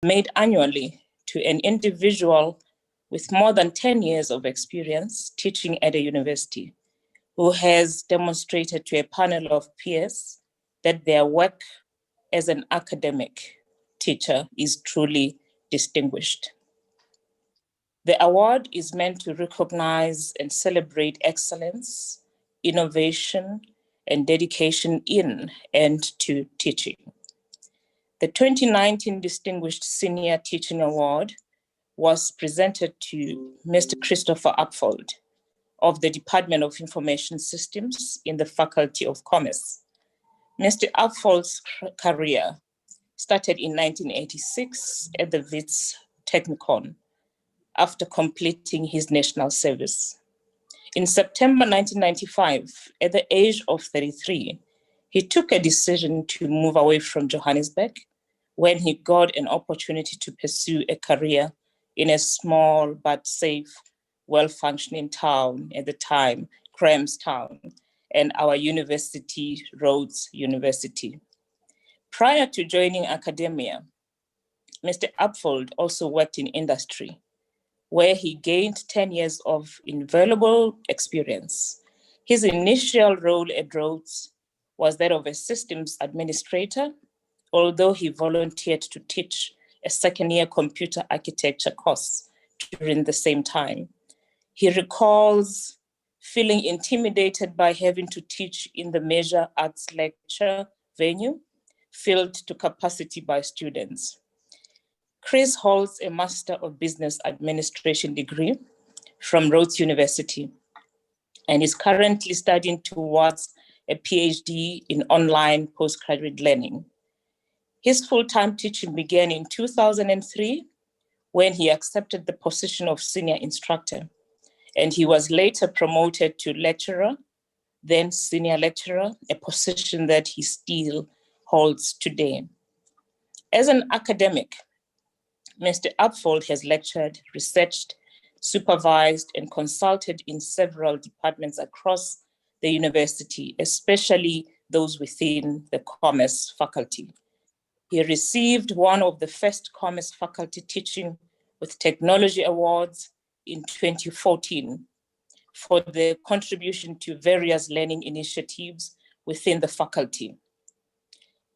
made annually to an individual with more than 10 years of experience teaching at a university, who has demonstrated to a panel of peers that their work as an academic teacher is truly distinguished. The award is meant to recognize and celebrate excellence, innovation, and dedication in and to teaching. The 2019 Distinguished Senior Teaching Award was presented to Mr. Mr Upfold of the Department of Information Systems in the Faculty of Commerce. Mr. Upfold's career started in 1986 at the Wits Technikon after completing his national service. In September 1995, at the age of 33, he took a decision to move away from Johannesburg when he got an opportunity to pursue a career in a small but safe, well-functioning town at the time, Grahamstown, and our university, Rhodes University. Prior to joining academia, Mr. Upfold also worked in industry, where he gained 10 years of invaluable experience. His initial role at Rhodes was that of a systems administrator, although he volunteered to teach a second-year computer architecture course during the same time. He recalls feeling intimidated by having to teach in the major arts lecture venue, filled to capacity by students. Chris holds a Master of Business Administration degree from Rhodes University and is currently studying towards a PhD in Online Postgraduate Learning. His full-time teaching began in 2003 when he accepted the position of Senior Instructor, and he was later promoted to lecturer, then Senior Lecturer, a position that he still holds today. As an academic, Mr. Upfold has lectured, researched, supervised, and consulted in several departments across the university, especially those within the Commerce faculty. He received one of the first Commerce Faculty Teaching with Technology Awards in 2014 for the contribution to various learning initiatives within the faculty.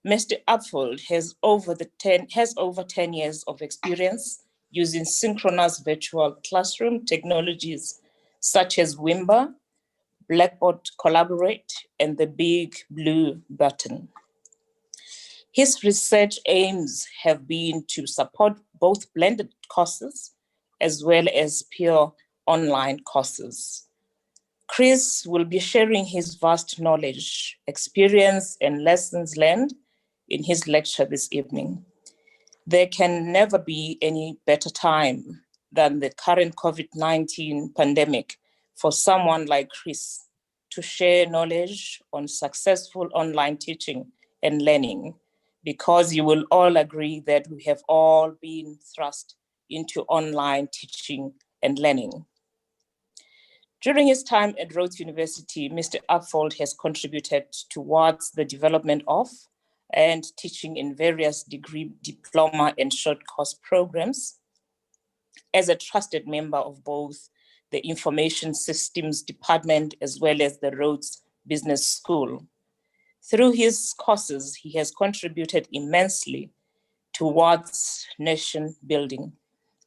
Mr. Upfold has over 10 years of experience using synchronous virtual classroom technologies such as Wimber, Blackboard Collaborate, and the Big Blue Button. His research aims have been to support both blended courses as well as pure online courses. Chris will be sharing his vast knowledge, experience, and lessons learned in his lecture this evening. There can never be any better time than the current COVID-19 pandemic for someone like Chris to share knowledge on successful online teaching and learning, because you will all agree that we have all been thrust into online teaching and learning. During his time at Rhodes University, Mr. Upfold has contributed towards the development of and teaching in various degree, diploma, and short course programs as a trusted member of both the Information Systems Department as well as the Rhodes Business School. Through his courses, he has contributed immensely towards nation building.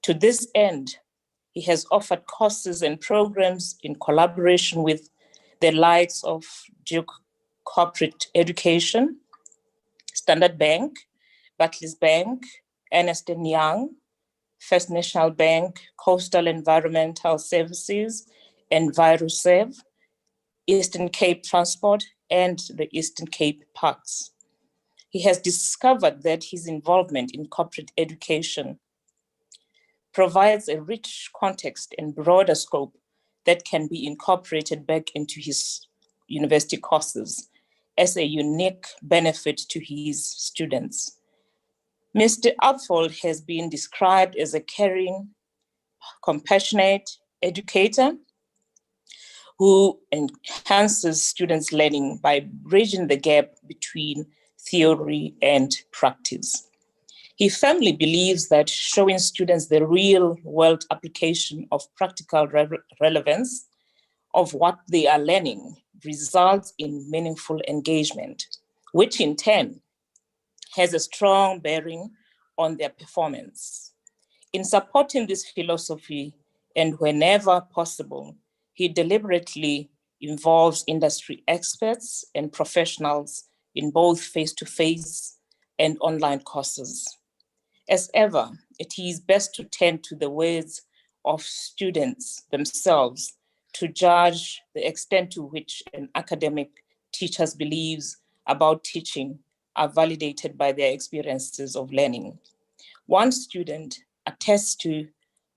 To this end, he has offered courses and programs in collaboration with the likes of Duke Corporate Education, Standard Bank, Barclays Bank, Ernst & Young, First National Bank, Coastal Environmental Services, EnviroServe, Eastern Cape Transport, and the Eastern Cape Parks. He has discovered that his involvement in corporate education provides a rich context and broader scope that can be incorporated back into his university courses as a unique benefit to his students. Mr. Upfold has been described as a caring, compassionate educator who enhances students' learning by bridging the gap between theory and practice. He firmly believes that showing students the real-world application of practical relevance of what they are learning results in meaningful engagement, which in turn has a strong bearing on their performance. In supporting this philosophy, and whenever possible, he deliberately involves industry experts and professionals in both face-to-face and online courses. As ever, it is best to turn to the words of students themselves to judge the extent to which an academic teacher's beliefs about teaching are validated by their experiences of learning. One student attests to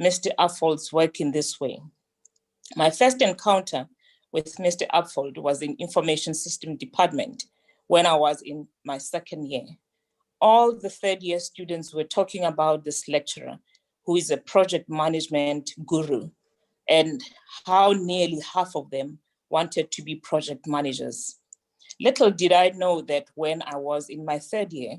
Mr. Upfold's work in this way. My first encounter with Mr. Upfold was in Information System Department when I was in my second year. All the third year students were talking about this lecturer who is a project management guru and how nearly half of them wanted to be project managers. Little did I know that when I was in my third year,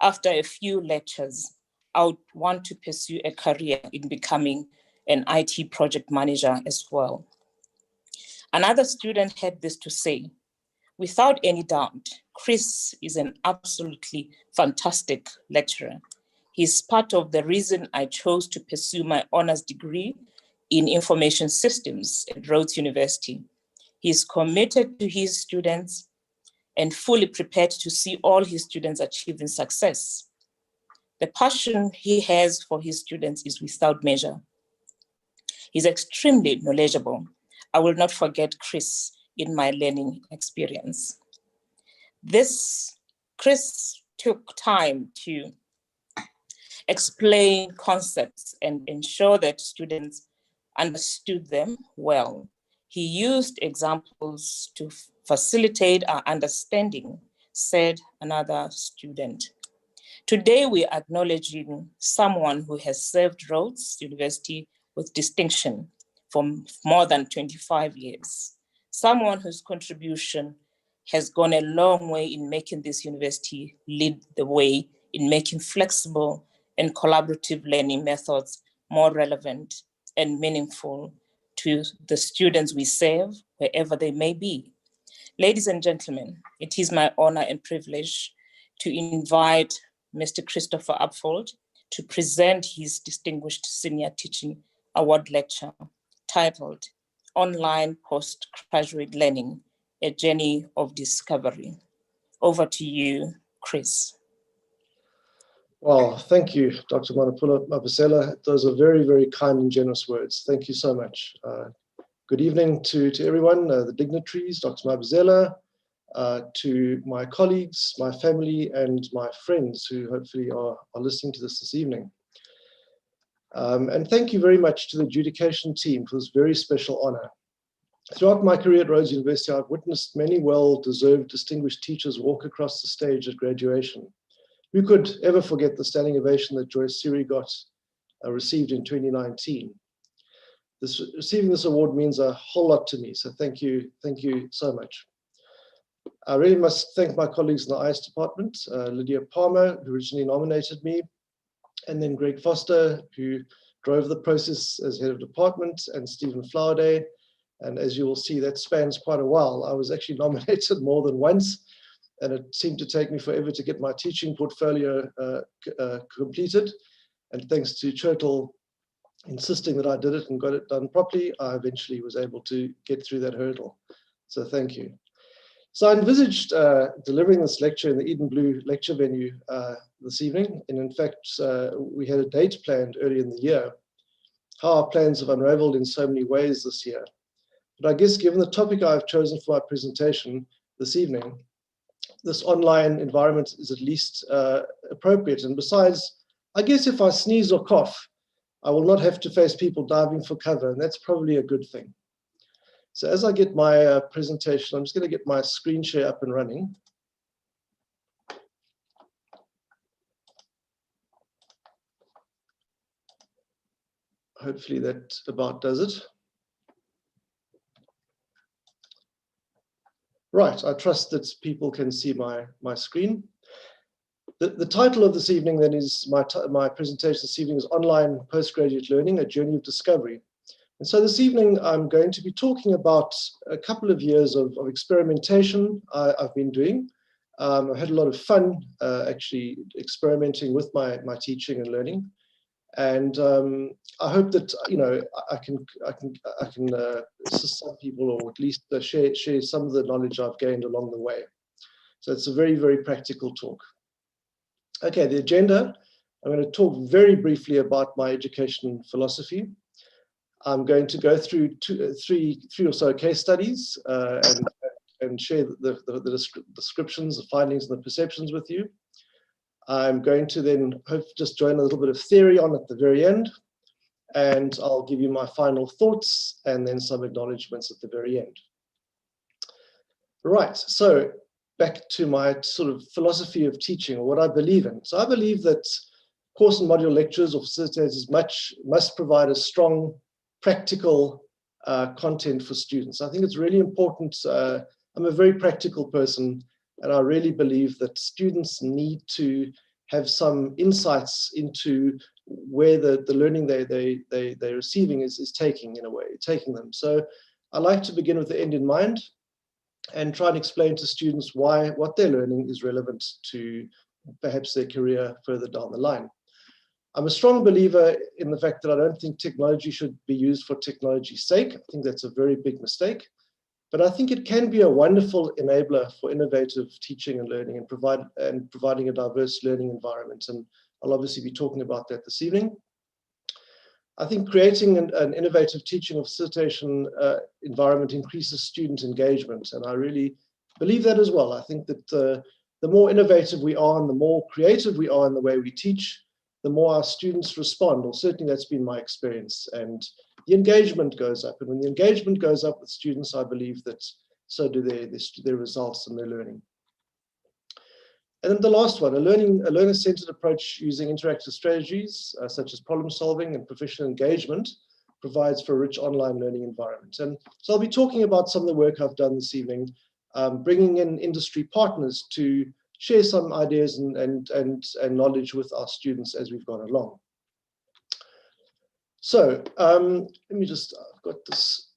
after a few lectures, I would want to pursue a career in becoming an IT project manager as well. Another student had this to say: without any doubt, Chris is an absolutely fantastic lecturer. He's part of the reason I chose to pursue my honors degree in information systems at Rhodes University. He's committed to his students and fully prepared to see all his students achieving success. The passion he has for his students is without measure. He's extremely knowledgeable. I will not forget Chris in my learning experience. Chris took time to explain concepts and ensure that students understood them well. He used examples to facilitate our understanding, said another student. Today, we are acknowledging someone who has served Rhodes University with distinction for more than 25 years, someone whose contribution has gone a long way in making this university lead the way in making flexible and collaborative learning methods more relevant and meaningful to the students we serve, wherever they may be. Ladies and gentlemen, it is my honor and privilege to invite Mr. Christopher Upfold to present his distinguished senior teaching award lecture titled Online Postgraduate Learning, A Journey of Discovery. Over to you, Chris. Well, thank you, Dr. Manapula Mabusela. Those are very, very kind and generous words. Thank you so much. Good evening to everyone, the dignitaries, Dr. Mabusela, to my colleagues, my family, and my friends who hopefully are listening to this evening. And thank you very much to the adjudication team for this very special honor. Throughout my career at Rhodes University, I've witnessed many well-deserved distinguished teachers walk across the stage at graduation. Who could ever forget the standing ovation that Joyce Siri received in 2019? Receiving this award means a whole lot to me, so thank you so much. I really must thank my colleagues in the IS department, Lydia Palmer, who originally nominated me, and then Greg Foster, who drove the process as head of department, and Stephen Flowerday. And as you will see, that spans quite a while. I was actually nominated more than once, and it seemed to take me forever to get my teaching portfolio completed. And thanks to Churtle insisting that I did it and got it done properly, I eventually was able to get through that hurdle. So thank you. So I envisaged delivering this lecture in the Eden Blue lecture venue this evening. And in fact, we had a date planned early in the year. How our plans have unraveled in so many ways this year. But I guess given the topic I've chosen for my presentation this evening, this online environment is at least appropriate. And besides, I guess if I sneeze or cough, I will not have to face people diving for cover, and that's probably a good thing. So as I get my presentation, I'm just going to get my screen share up and running. Hopefully that about does it. Right, I trust that people can see my screen. The title of this evening then is, my presentation this evening is Online Postgraduate Learning, a Journey of Discovery. And so this evening, I'm going to be talking about a couple of years of experimentation I've been doing. I've had a lot of fun actually experimenting with my teaching and learning. And I hope that, you know, I can assist some people, or at least share some of the knowledge I've gained along the way. So it's a very, very practical talk. Okay, the agenda. I'm going to talk very briefly about my education philosophy. I'm going to go through three or so case studies and share the descriptions, the findings, and the perceptions with you. I'm going to then just join a little bit of theory on at the very end, and I'll give you my final thoughts and then some acknowledgements at the very end. Right, so back to my sort of philosophy of teaching, or what I believe in. So I believe that course and module lectures or facilitators must provide a strong practical content for students. I think it's really important. I'm a very practical person, and I really believe that students need to have some insights into where the learning they're receiving is taking them. So I like to begin with the end in mind and try and explain to students why what they're learning is relevant to perhaps their career further down the line. I'm a strong believer in the fact that I don't think technology should be used for technology's sake. I think that's a very big mistake. But I think it can be a wonderful enabler for innovative teaching and learning and providing a diverse learning environment. And I'll obviously be talking about that this evening. I think creating an innovative teaching or facilitation environment increases student engagement. And I really believe that as well. I think that the more innovative we are and the more creative we are in the way we teach, the more our students respond, or certainly that's been my experience. And the engagement goes up. And when the engagement goes up with students, I believe that so do their results and their learning. And then the last one, a learner-centered approach using interactive strategies such as problem solving and professional engagement provides for a rich online learning environment. And so I'll be talking about some of the work I've done this evening, bringing in industry partners to share some ideas and knowledge with our students as we've gone along. So let me just, I've got this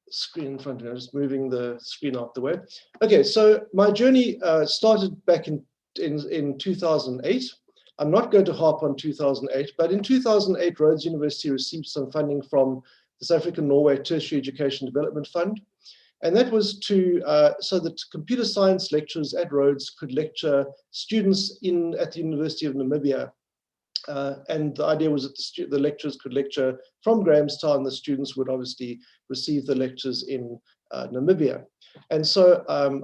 screen in front of me. I'm just moving the screen out the way. Okay, so my journey started back in 2008. I'm not going to harp on 2008, but in 2008, Rhodes University received some funding from the South African-Norway Tertiary Education Development Fund. And that was to so that computer science lecturers at Rhodes could lecture students at the University of Namibia. And the idea was that the lecturers could lecture from Grahamstown. The students would obviously receive the lectures in Namibia. And so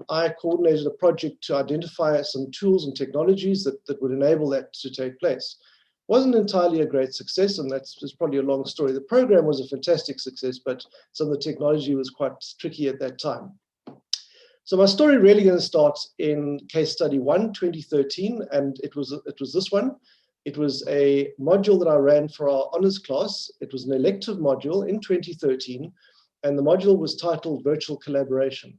I coordinated a project to identify some tools and technologies that would enable that to take place. Wasn't entirely a great success, and that's probably a long story. The program was a fantastic success, but some of the technology was quite tricky at that time. So my story really going to start in case study 1, 2013, and it was this one. It was a module that I ran for our honors class. It was an elective module in 2013, and the module was titled Virtual Collaboration.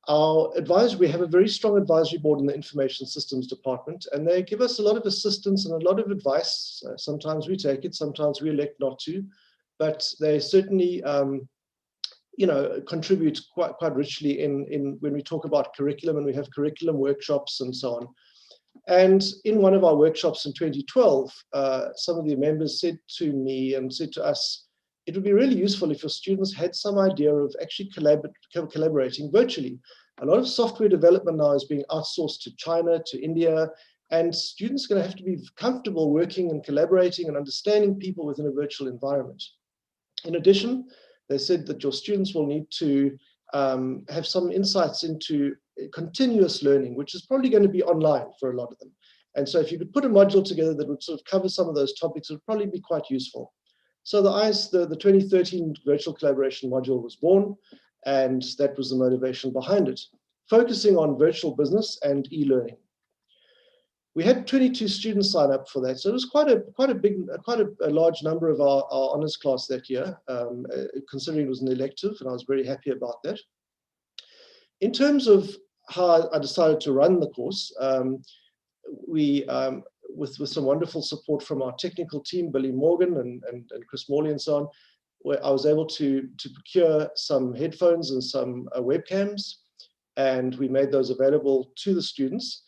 Our advisor, we have a very strong advisory board in the Information Systems Department, and they give us a lot of assistance and a lot of advice. Sometimes we take it, sometimes we elect not to, but they certainly, you know, contribute quite richly in when we talk about curriculum, and we have curriculum workshops and so on. And in one of our workshops in 2012, some of the members said to me and said to us, it would be really useful if your students had some idea of actually collaborating virtually. A lot of software development now is being outsourced to China, to India, and students are going to have to be comfortable working and collaborating and understanding people within a virtual environment. In addition, they said that your students will need to have some insights into continuous learning, which is probably going to be online for a lot of them. And so if you could put a module together that would sort of cover some of those topics, it would probably be quite useful. So the 2013 virtual collaboration module was born, and that was the motivation behind it, focusing on virtual business and e-learning. We had 22 students sign up for that, so it was quite a large number of our honors class that year, considering it was an elective, and I was very happy about that. In terms of how I decided to run the course, we, with some wonderful support from our technical team, Billy Morgan and Chris Morley and so on, where I was able to procure some headphones and some webcams, and we made those available to the students.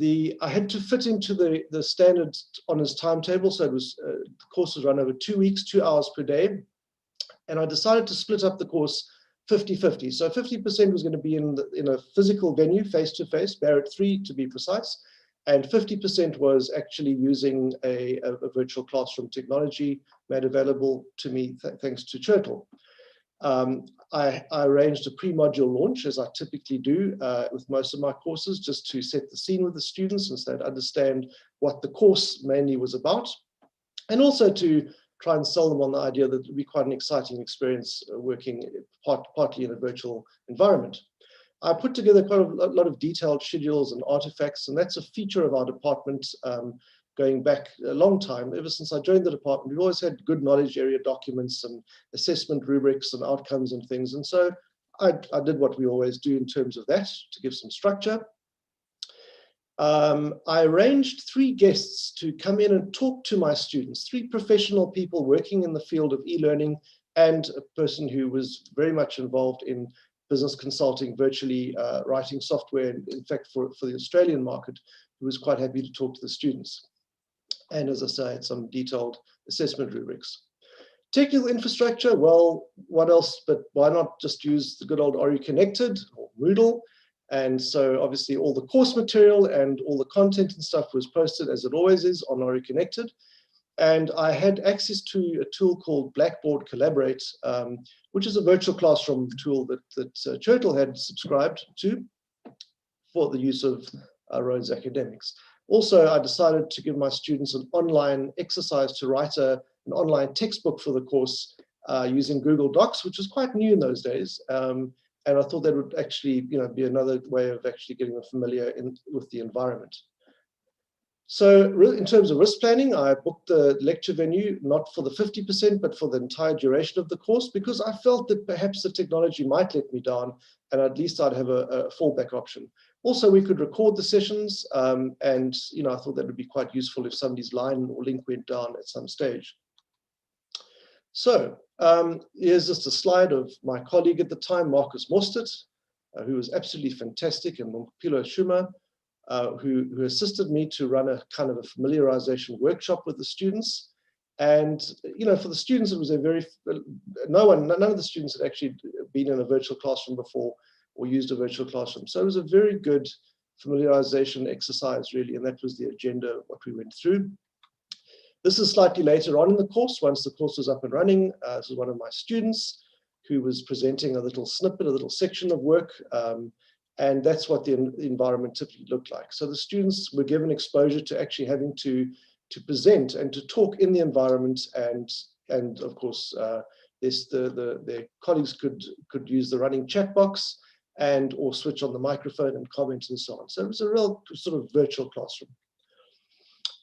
I had to fit into the standard honours timetable, so it was the course was run over 2 weeks, 2 hours per day, and I decided to split up the course 50-50. So 50% was going to be in a physical venue, face-to-face, Barrett 3 to be precise, and 50% was actually using a virtual classroom technology made available to me thanks to Churtle. I arranged a pre-module launch, as I typically do with most of my courses, just to set the scene with the students and so they'd understand what the course mainly was about, and also to try and sell them on the idea that it would be quite an exciting experience working partly in a virtual environment. I put together quite a lot of detailed schedules and artifacts, and that's a feature of our department going back a long time. Ever since I joined the department, we've always had good knowledge area documents and assessment rubrics and outcomes and things. And so I did what we always do in terms of that to give some structure. I arranged 3 guests to come in and talk to my students, 3 professional people working in the field of e-learning and a person who was very much involved in business consulting, virtually writing software, in fact, for the Australian market, who was quite happy to talk to the students. And as I say, some detailed assessment rubrics. Technical infrastructure, well, what else, but why not just use the good old Ori Connected or Moodle? And so obviously all the course material and all the content and stuff was posted, as it always is, on Ori Connected. And I had access to a tool called Blackboard Collaborate, which is a virtual classroom tool that Churtle had subscribed to for the use of Rhodes academics. Also, I decided to give my students an online exercise to write an online textbook for the course using Google Docs, which was quite new in those days. And I thought that would actually, be another way of actually getting them familiar with the environment. So in terms of risk planning, I booked the lecture venue, not for the 50%, but for the entire duration of the course, because I felt that perhaps the technology might let me down, and at least I'd have a fallback option. Also, we could record the sessions, and I thought that would be quite useful if somebody's line or link went down at some stage. So here's just a slide of my colleague at the time, Marcus Mostert, who was absolutely fantastic, and Mpilo Shuma, who assisted me to run a kind of a familiarization workshop with the students. And for the students, it was a very none of the students had actually been in a virtual classroom before or used a virtual classroom. So it was a very good familiarization exercise, really, and that was the agenda of what we went through. This is slightly later on in the course, once the course was up and running. This is one of my students who was presenting a little snippet, a little section of work, and that's what the environment typically looked like. So the students were given exposure to actually having to present and to talk in the environment, and of course, their colleagues could use the running chat box or switch on the microphone and comment and so on. So it was a real sort of virtual classroom.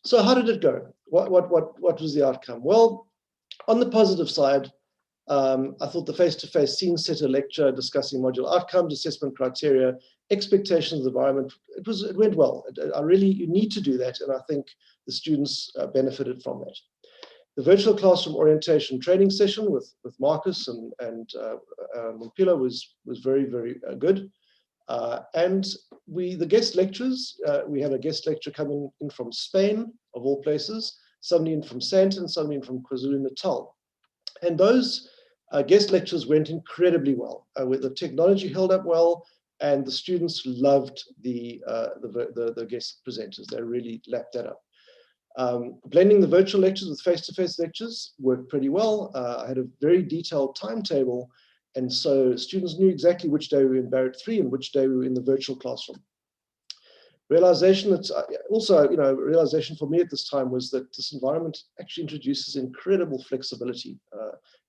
So how did it go? What was the outcome? Well, on the positive side, I thought the face-to-face scene setter lecture discussing module outcomes, assessment criteria, expectations of the environment, it went well. You need to do that, and I think the students benefited from that. The virtual classroom orientation training session with Marcus and Mpilo was very, very good. And the guest lectures, we had a guest lecture coming in from Spain, of all places, somebody in from Sandton, somebody in from KwaZulu-Natal. And those guest lectures went incredibly well, where the technology held up well, and the students loved the guest presenters. They really lapped that up. Blending the virtual lectures with face-to-face lectures worked pretty well. I had a very detailed timetable, and so students knew exactly which day we were in Barrett 3 and which day we were in the virtual classroom. Realization realization for me at this time was that this environment actually introduces incredible flexibility.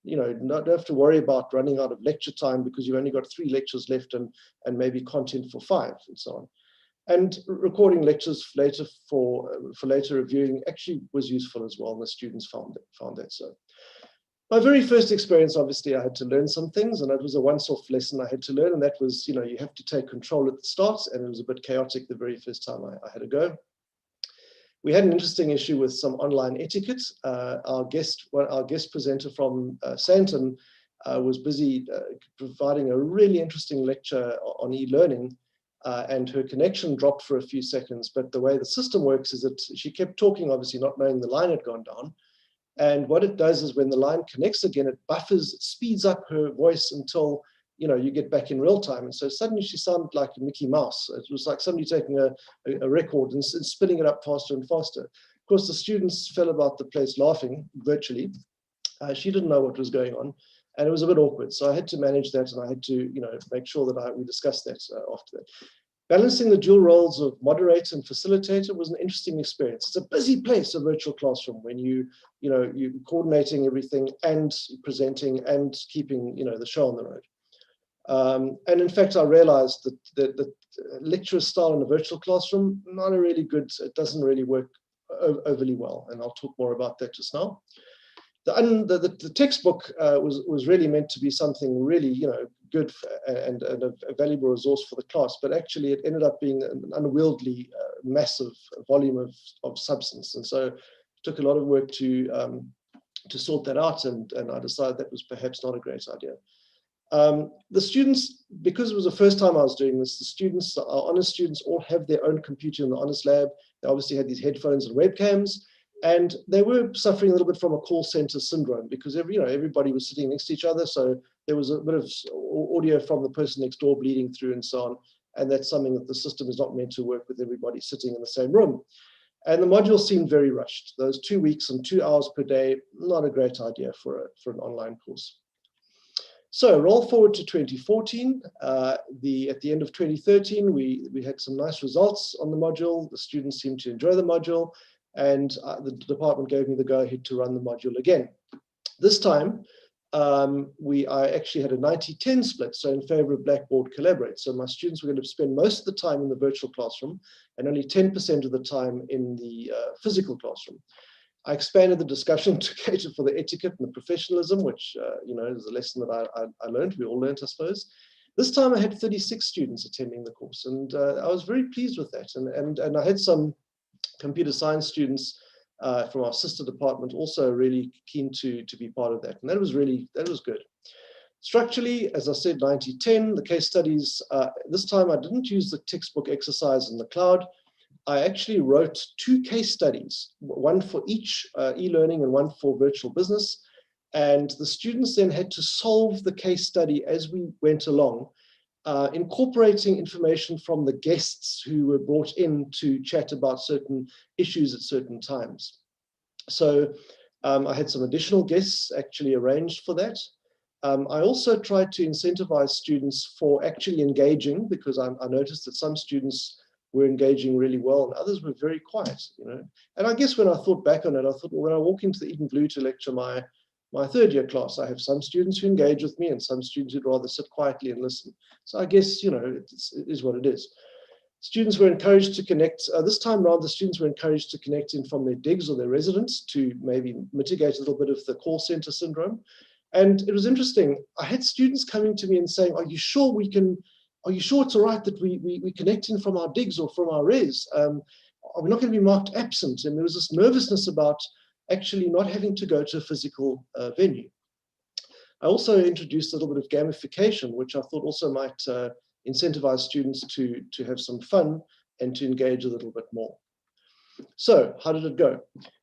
Not have to worry about running out of lecture time because you've only got 3 lectures left and maybe content for 5 and so on. And recording lectures later for later reviewing actually was useful as well, and the students found that so. My very first experience, obviously, I had to learn some things, and it was a once-off lesson I had to learn, and that was, you have to take control at the start, and it was a bit chaotic the very first time I had a go. We had an interesting issue with some online etiquette. Our guest presenter from Santon was busy providing a really interesting lecture on e-learning, and her connection dropped for a few seconds. But the way the system works is that she kept talking, obviously not knowing the line had gone down. And what it does is when the line connects again, it buffers, it speeds up her voice until you get back in real time. And so suddenly she sounded like a Mickey Mouse. It was like somebody taking a record and spinning it up faster and faster. Of course, the students fell about the place laughing virtually. She didn't know what was going on, and it was a bit awkward. So I had to manage that, and I had to make sure that we discussed that after that. Balancing the dual roles of moderator and facilitator was an interesting experience. It's a busy place, a virtual classroom, when you're coordinating everything and presenting and keeping the show on the road. And in fact, I realized that the lecturer style in a virtual classroom, not a really good, it doesn't really work overly well. And I'll talk more about that just now. The textbook was really meant to be something really, good and a valuable resource for the class, but actually it ended up being an unwieldy, massive volume of substance. And so it took a lot of work to sort that out, and I decided that was perhaps not a great idea. The students, because it was the first time I was doing this, the students, our honors students, all have their own computer in the honors lab. They obviously had these headphones and webcams, and they were suffering a little bit from a call center syndrome because everybody was sitting next to each other. So there was a bit of audio from the person next door bleeding through and so on. And that's something that the system is not meant to work with everybody sitting in the same room. And the module seemed very rushed. Those 2 weeks and 2 hours per day, not a great idea for an online course. So roll forward to 2014. At the end of 2013, we had some nice results on the module. The students seemed to enjoy the module, and the department gave me the go-ahead to run the module again. This time, I actually had a 90-10 split, so in favor of Blackboard Collaborate. So my students were going to spend most of the time in the virtual classroom and only 10% of the time in the physical classroom. I expanded the discussion to cater for the etiquette and the professionalism, which is a lesson that I learned, we all learned, I suppose. This time I had 36 students attending the course, and I was very pleased with that. And I had some computer science students from our sister department also really keen to be part of that. And that was good. Structurally, as I said, 90-10, the case studies, this time I didn't use the textbook exercise in the cloud. I actually wrote 2 case studies, one for each e-learning and one for virtual business. And the students then had to solve the case study as we went along, incorporating information from the guests who were brought in to chat about certain issues at certain times. So I had some additional guests actually arranged for that. I also tried to incentivize students for actually engaging, because I noticed that some students were engaging really well and others were very quiet, And I guess when I thought back on it, I thought, well, when I walk into the Eden Blue to lecture my third year class, I have some students who engage with me and some students who'd rather sit quietly and listen. So I guess, it is what it is. Students were encouraged to connect. This time around, the students were encouraged to connect in from their digs or their residence to maybe mitigate a little bit of the call center syndrome. And it was interesting. I had students coming to me and saying, are you sure it's all right that we connect in from our digs or from our res? Are we not going to be marked absent? And there was this nervousness about actually not having to go to a physical venue. I also introduced a little bit of gamification, which I thought also might incentivize students to have some fun and to engage a little bit more. So how did it go?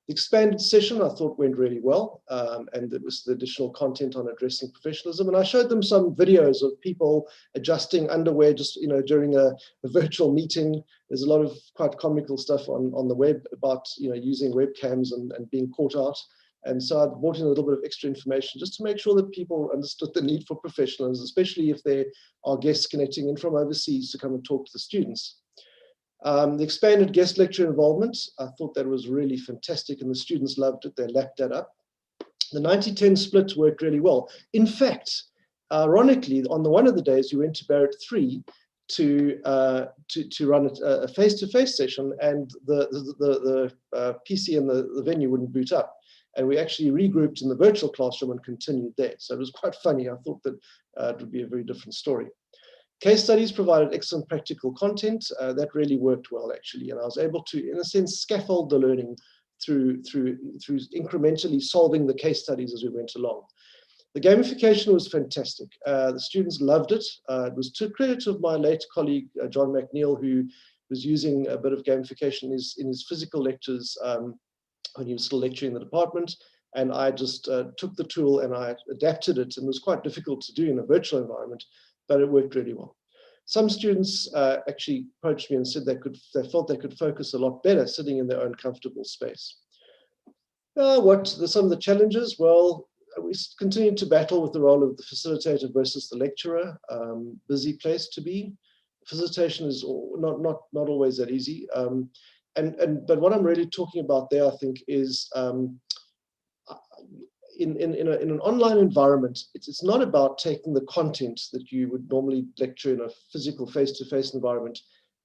The expanded session I thought went really well, and it was the additional content on addressing professionalism. And I showed them some videos of people adjusting underwear just during a virtual meeting. There's a lot of quite comical stuff on the web about using webcams and being caught out. And so I brought in a little bit of extra information just to make sure that people understood the need for professionals, especially if there are guests connecting in from overseas to come and talk to the students. The expanded guest lecture involvement, I thought that was really fantastic and the students loved it. They lapped that up. The 90-10 split worked really well. In fact, ironically, on one of the days we went to Barrett 3 to run a face-to-face session, and the PC in the venue wouldn't boot up. And we actually regrouped in the virtual classroom and continued there. So it was quite funny. I thought that it would be a very different story. Case studies provided excellent practical content. That really worked well, actually. And I was able to, in a sense, scaffold the learning through incrementally solving the case studies as we went along. The gamification was fantastic. The students loved it. It was to credit of my late colleague, John McNeil, who was using a bit of gamification in his physical lectures when he was still lecturing in the department. And I just took the tool and I adapted it, and it was quite difficult to do in a virtual environment, but it worked really well. Some students actually approached me and said they felt they could focus a lot better sitting in their own comfortable space. What are some of the challenges? Well, we continued to battle with the role of the facilitator versus the lecturer. Busy place to be. Facilitation is not always that easy. But what I'm really talking about there, I think, is in an online environment, it's not about taking the content that you would normally lecture in a physical face-to-face environment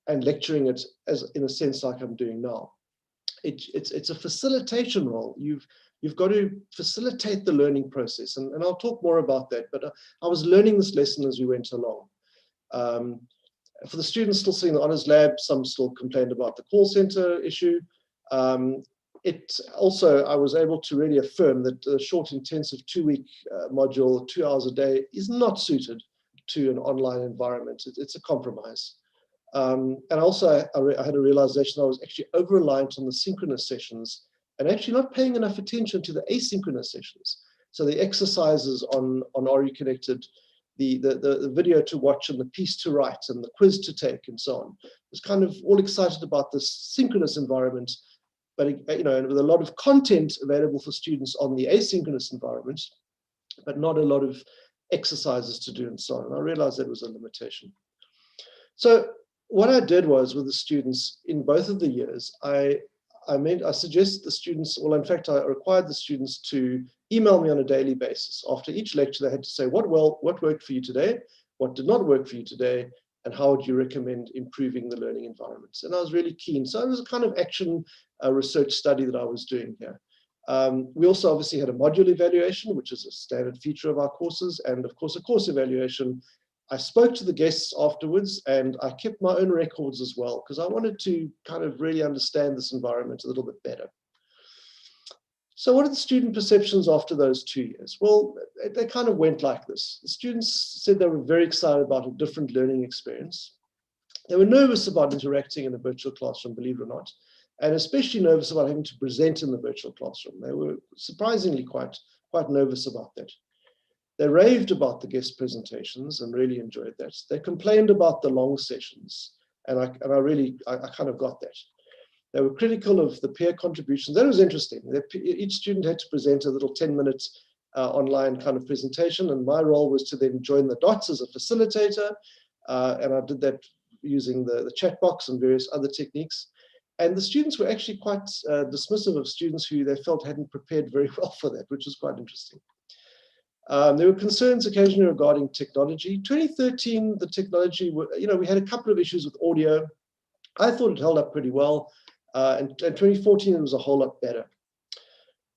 and lecturing it as in a sense like I'm doing now. It's a facilitation role. You've got to facilitate the learning process, and I'll talk more about that. But I was learning this lesson as we went along. For the students still sitting in the honors lab, some still complained about the call center issue. I was able to really affirm that the short intensive 2-week module, 2 hours a day, is not suited to an online environment. It's a compromise. And also I had a realization I was actually over-reliant on the synchronous sessions and actually not paying enough attention to the asynchronous sessions. So the exercises on Are You Connected, the video to watch and the piece to write and the quiz to take and so on. I was kind of all excited about this synchronous environment, but with a lot of content available for students on the asynchronous environment, but not a lot of exercises to do and so on. And I realized that was a limitation. So what I did was with the students in both of the years, I suggested the students, well, in fact, I required the students to email me on a daily basis. After each lecture, they had to say, what worked for you today? What did not work for you today? And how would you recommend improving the learning environments? And I was really keen. So it was a kind of action research study that I was doing here. We also obviously had a module evaluation, which is a standard feature of our courses. And of course, a course evaluation. I spoke to the guests afterwards, and I kept my own records as well, because I wanted to kind of really understand this environment a little bit better. So what are the student perceptions after those 2 years? Well, they kind of went like this. The students said they were very excited about a different learning experience. They were nervous about interacting in a virtual classroom, believe it or not, and especially nervous about having to present in the virtual classroom. They were surprisingly quite nervous about that. They raved about the guest presentations and really enjoyed that. They complained about the long sessions, and I kind of got that. They were critical of the peer contributions. That was interesting. Each student had to present a little 10-minute online kind of presentation, and my role was to then join the dots as a facilitator, and I did that using the chat box and various other techniques. And the students were actually quite dismissive of students who they felt hadn't prepared very well for that, which was quite interesting. There were concerns occasionally regarding technology. 2013, the technology, we had a couple of issues with audio. I thought it held up pretty well. And 2014, it was a whole lot better.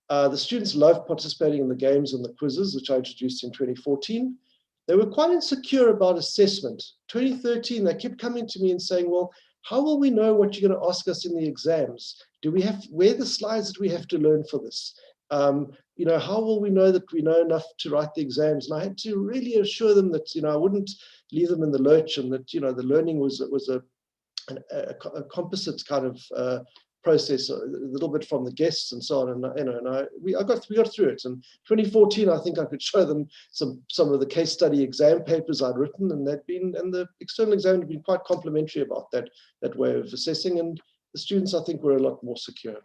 The students loved participating in the games and the quizzes, which I introduced in 2014. They were quite insecure about assessment. 2013, they kept coming to me and saying, well, how will we know what you're going to ask us in the exams? Where are the slides that we have to learn for this? How will we know that we know enough to write the exams? And I had to really assure them that, I wouldn't leave them in the lurch, and that, the learning was a composite kind of process, a little bit from the guests and so on. And we got through it. And 2014, I think I could show them some of the case study exam papers I'd written, and the external exam had been quite complimentary about that way of assessing. And the students, I think, were a lot more secure.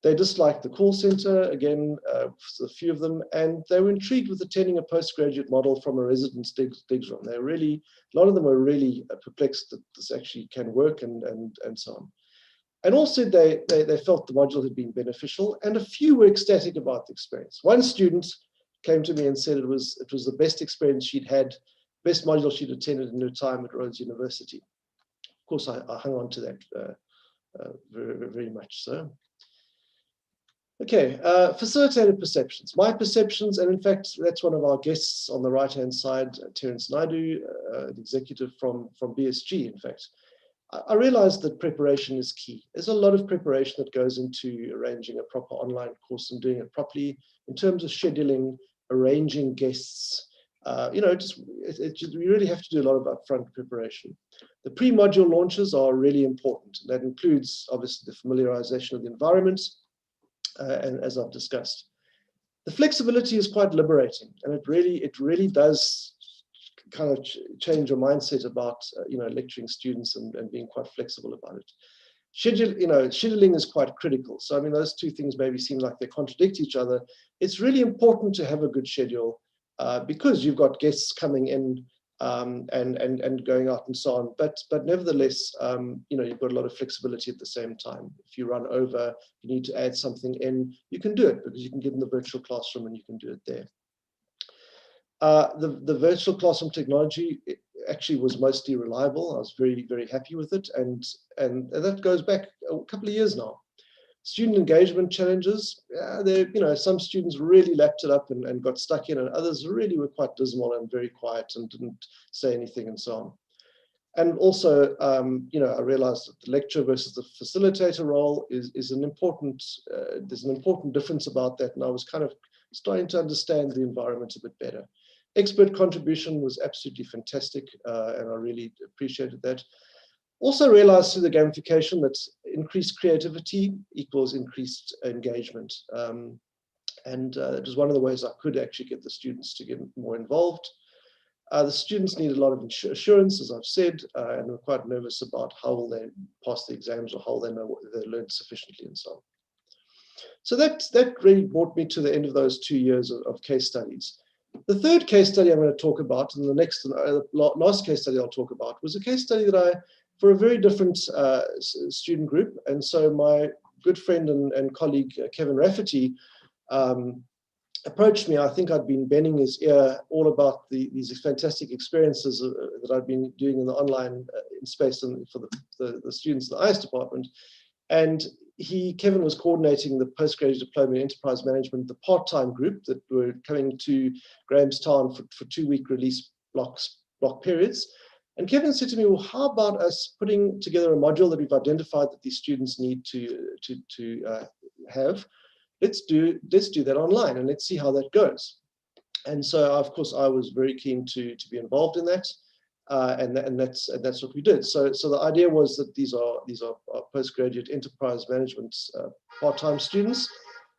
They disliked the call center, again, a few of them, and they were intrigued with attending a postgraduate model from a residence digs room. A lot of them were really perplexed that this actually can work and so on. And also they felt the module had been beneficial, and a few were ecstatic about the experience. One student came to me and said it was the best experience she'd had, best module she'd attended in her time at Rhodes University. Of course, I hung on to that very, very much so. Okay, facilitator perceptions. My perceptions, and in fact, that's one of our guests on the right-hand side, Terence Naidu, the executive from BSG, in fact. I realized that preparation is key. There's a lot of preparation that goes into arranging a proper online course and doing it properly in terms of scheduling, arranging guests. You know, we really have to do a lot of upfront preparation. The pre-module launches are really important. That includes, obviously, the familiarization of the environment, and as I've discussed. The flexibility is quite liberating, and it really does kind of change your mindset about you know, lecturing students and being quite flexible about it. Scheduling is quite critical. So I mean, those two things maybe seem like they contradict each other. It's really important to have a good schedule because you've got guests coming in and going out and so on. But nevertheless, you know, you've got a lot of flexibility at the same time. If you run over, you need to add something in, you can do it because you can get in the virtual classroom and you can do it there. The virtual classroom technology actually was mostly reliable. I was very, very happy with it. And that goes back a couple of years now. Student engagement challenges, you know, some students really lapped it up and got stuck in, and others really were quite dismal and very quiet and didn't say anything and so on. And also, you know, I realized that the lecturer versus the facilitator role is an important, there's an important difference about that. And I was kind of starting to understand the environment a bit better. Expert contribution was absolutely fantastic, and I really appreciated that. Also realized through the gamification that increased creativity equals increased engagement. And it was one of the ways I could actually get the students to get more involved. The students need a lot of assurance, as I've said, and were quite nervous about how will they pass the exams or how they know what they learned sufficiently and so on. So that really brought me to the end of those 2 years of case studies. The third case study I'm going to talk about, and the next last case study I'll talk about, was a case study that for a very different student group. And so my good friend and colleague, Kevin Rafferty, approached me. I think I'd been bending his ear all about these fantastic experiences that I've been doing in the online space and for the students in the IS department. And Kevin was coordinating the postgraduate diploma in enterprise management, the part-time group that were coming to Grahamstown for 2-week release block periods. And Kevin said to me, well, how about us putting together a module that we've identified that these students need to have? Let's do that online and let's see how that goes. And so, of course, I was very keen to be involved in that. And that's what we did. So the idea was that these are postgraduate enterprise management part-time students.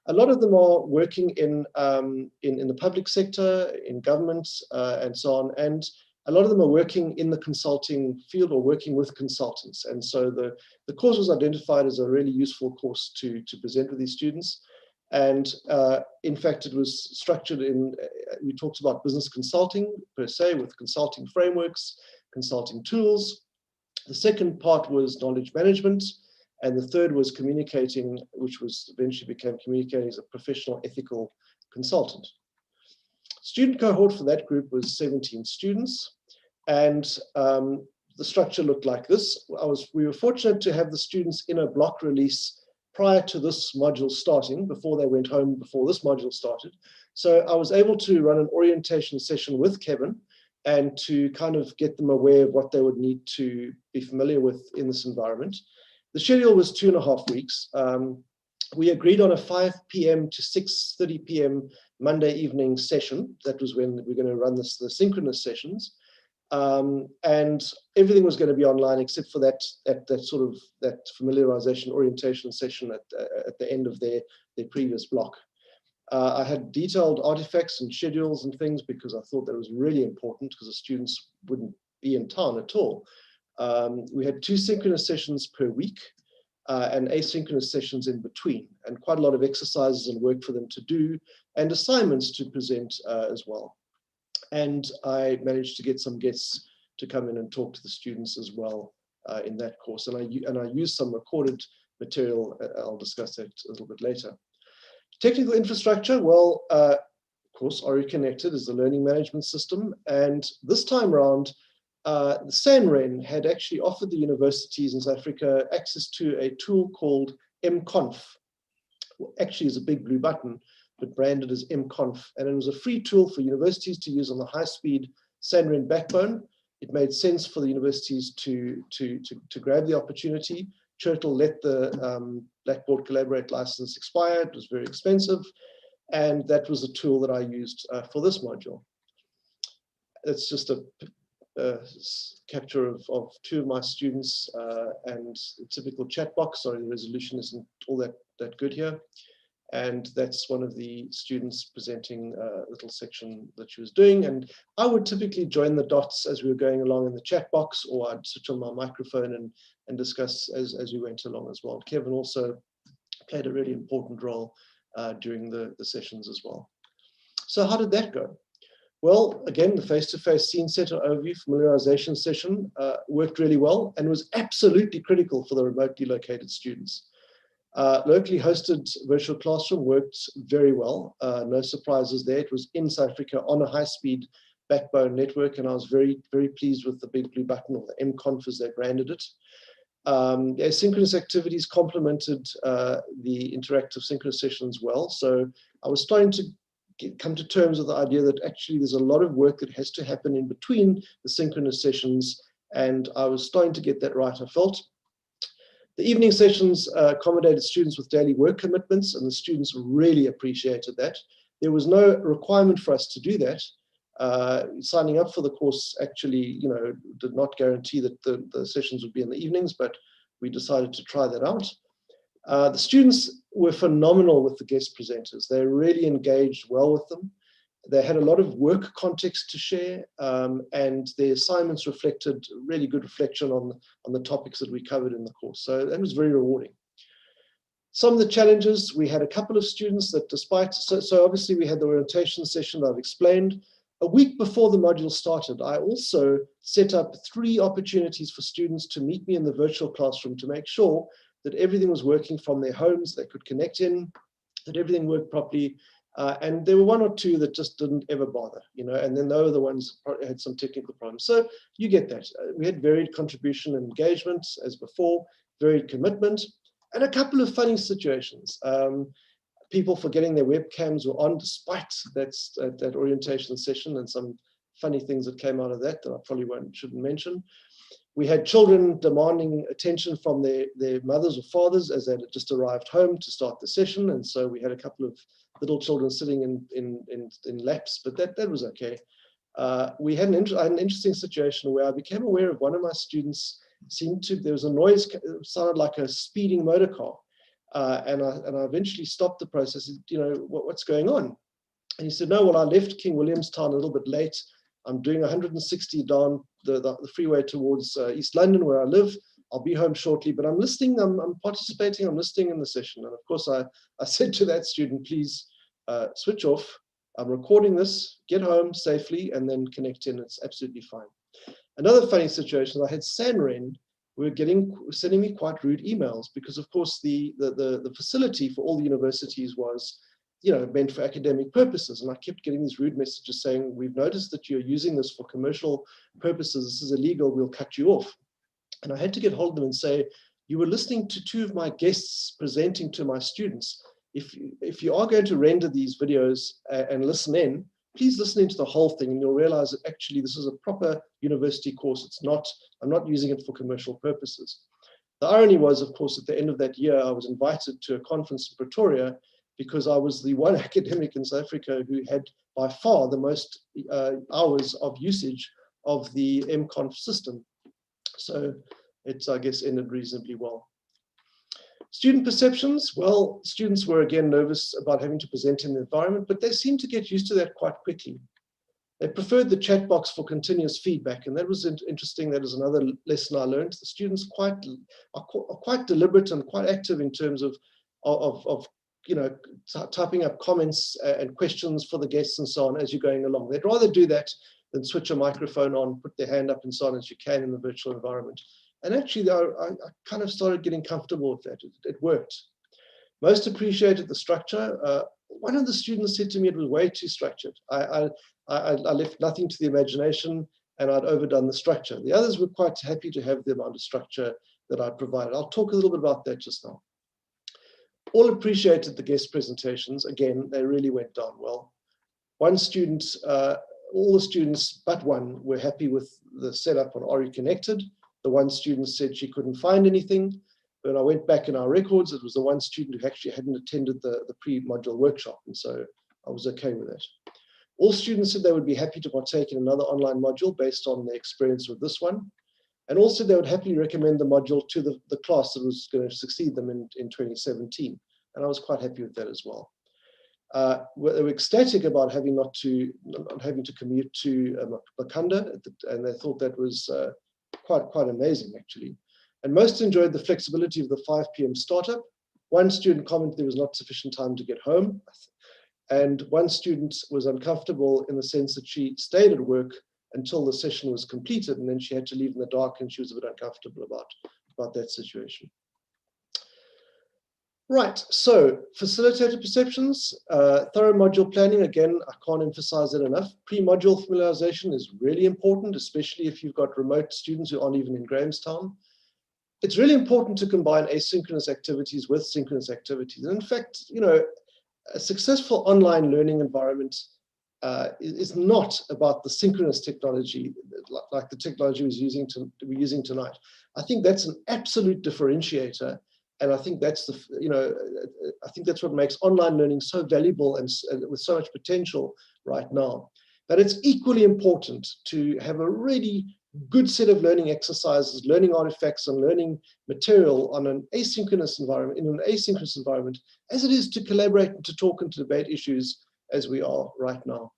A lot of them are working in the public sector, in government, and so on. And a lot of them are working in the consulting field or working with consultants. And so the course was identified as a really useful course to present with these students. And in fact, it was structured we talked about business consulting per se, with consulting frameworks, consulting tools. The second part was knowledge management. And the third was communicating, which eventually became communicating as a professional ethical consultant. Student cohort for that group was 17 students. And the structure looked like this. We were fortunate to have the students in a block release prior to this module starting, before they went home, before this module started. So I was able to run an orientation session with Kevin and to kind of get them aware of what they would need to be familiar with in this environment. The schedule was 2.5 weeks. We agreed on a 5 p.m. to 6:30 p.m. Monday evening session. That was when we're going to run the synchronous sessions. And everything was going to be online except for that familiarization orientation session at the end of their previous block. I had detailed artifacts and schedules and things because I thought that was really important because the students wouldn't be in town at all. We had 2 synchronous sessions per week and asynchronous sessions in between, and quite a lot of exercises and work for them to do and assignments to present as well. And I managed to get some guests to come in and talk to the students as well in that course. And I used some recorded material. I'll discuss that a little bit later. Technical infrastructure, well, of course, ORI Connected is the learning management system. And this time around, the SANREN had actually offered the universities in South Africa access to a tool called mconf. actually is a big blue button, but branded as mconf. And it was a free tool for universities to use on the high-speed Sanren backbone. It made sense for the universities to grab the opportunity. Churchill let the Blackboard Collaborate license expire. It was very expensive. And that was a tool that I used for this module. It's just a capture of two of my students and a typical chat box. Sorry, the resolution isn't all that good here. And that's one of the students presenting a little section that she was doing. And I would typically join the dots as we were going along in the chat box, or I'd switch on my microphone and discuss as we went along as well. Kevin also played a really important role during the sessions as well. So how did that go? Well, again, the face-to-face scene setter overview familiarization session worked really well and was absolutely critical for the remotely located students. Locally hosted virtual classroom worked very well. No surprises there. It was in South Africa on a high-speed backbone network, and I was very, very pleased with the big blue button, or the mconf as they branded it. The asynchronous activities complemented the interactive synchronous sessions well. So I was starting to come to terms with the idea that actually there's a lot of work that has to happen in between the synchronous sessions, and I was starting to get that right, I felt. The evening sessions accommodated students with daily work commitments, and the students really appreciated that. There was no requirement for us to do that. Signing up for the course actually, did not guarantee that the sessions would be in the evenings, but we decided to try that out. The students were phenomenal with the guest presenters. They really engaged well with them. They had a lot of work context to share, and their assignments reflected really good reflection on the topics that we covered in the course. So that was very rewarding. Some of the challenges, we had a couple of students that despite, so obviously we had the orientation session that I've explained. A week before the module started, I also set up 3 opportunities for students to meet me in the virtual classroom to make sure that everything was working from their homes, they could connect in, that everything worked properly. And there were 1 or 2 that just didn't ever bother, and then they were the ones that had some technical problems. So you get that. We had varied contribution and engagement as before, varied commitment, and a couple of funny situations. People forgetting their webcams were on despite that orientation session, and some funny things that came out of that I probably shouldn't mention. We had children demanding attention from their mothers or fathers as they had just arrived home to start the session, and so we had a couple of little children sitting in laps, but that was okay. We had an interesting situation where I became aware of one of my students there was a noise, it sounded like a speeding motor car, and I eventually stopped the process. What's going on? And he said, no, well, I left King Williamstown a little bit late. I'm doing 160 down the freeway towards East London where I live. I'll be home shortly, but I'm listening, I'm participating, I'm listening in the session. And of course, I said to that student, please switch off. I'm recording this, get home safely, and then connect in. It's absolutely fine. Another funny situation, I had Sanren were sending me quite rude emails because, of course, the facility for all the universities was meant for academic purposes. And I kept getting these rude messages saying, we've noticed that you're using this for commercial purposes. This is illegal. We'll cut you off. And I had to get hold of them and say, you were listening to 2 of my guests presenting to my students. If you are going to render these videos and listen in, please listen into the whole thing and you'll realize that actually this is a proper university course. I'm not using it for commercial purposes. The irony was, of course, at the end of that year, I was invited to a conference in Pretoria because I was the one academic in South Africa who had by far the most hours of usage of the mconf system. So it's, I guess, ended reasonably well. Student perceptions, well, students were again nervous about having to present in the environment, but they seemed to get used to that quite quickly. They preferred the chat box for continuous feedback, and that was interesting. That is another lesson I learned. The students are quite deliberate and quite active in terms of typing up comments and questions for the guests and so on as you're going along. They'd rather do that than switch a microphone on, put their hand up and so on as you can in the virtual environment. And actually, I kind of started getting comfortable with that. It worked. Most appreciated the structure. One of the students said to me it was way too structured. I left nothing to the imagination and I'd overdone the structure. The others were quite happy to have the amount of structure that I provided. I'll talk a little bit about that just now. All appreciated the guest presentations. Again, they really went down well. One student, all the students but one were happy with the setup on RE Connected. The one student said she couldn't find anything. When I went back in our records, it was the one student who actually hadn't attended the pre-module workshop, and so I was okay with that. All students said they would be happy to partake in another online module based on their experience with this one. And also they would happily recommend the module to the class that was going to succeed them in 2017. And I was quite happy with that as well. They were ecstatic about not having to commute to Makanda, and they thought that was quite amazing, actually. And most enjoyed the flexibility of the 5 p.m. startup. One student commented there was not sufficient time to get home. And one student was uncomfortable in the sense that she stayed at work until the session was completed, and then she had to leave in the dark, and she was a bit uncomfortable about that situation. Right, so facilitator perceptions, thorough module planning. Again, I can't emphasize it enough. Pre-module familiarization is really important, especially if you've got remote students who aren't even in Grahamstown. It's really important to combine asynchronous activities with synchronous activities. And in fact, you know, a successful online learning environment is not about the synchronous technology like the technology we're using tonight. I think that's an absolute differentiator, and I think that's I think that's what makes online learning so valuable and with so much potential right now. But it's equally important to have a really good set of learning exercises, learning artifacts, and learning material on an asynchronous environment, in an asynchronous environment, as it is to collaborate and to talk and to debate issues as we are right now.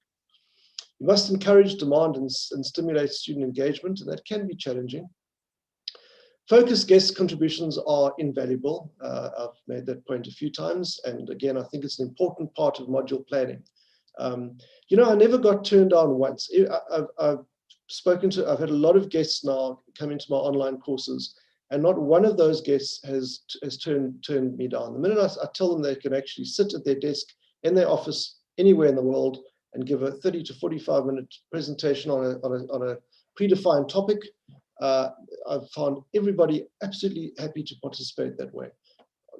You must encourage, demand, and stimulate student engagement, and that can be challenging. Focused guest contributions are invaluable. I've made that point a few times, and again, I think it's an important part of module planning. You know, I never got turned down once. I've had a lot of guests now come into my online courses, and not one of those guests has turned me down. The minute I tell them they can actually sit at their desk in their office anywhere in the world and give a 30 to 45-minute presentation on a predefined topic, I've found everybody absolutely happy to participate that way.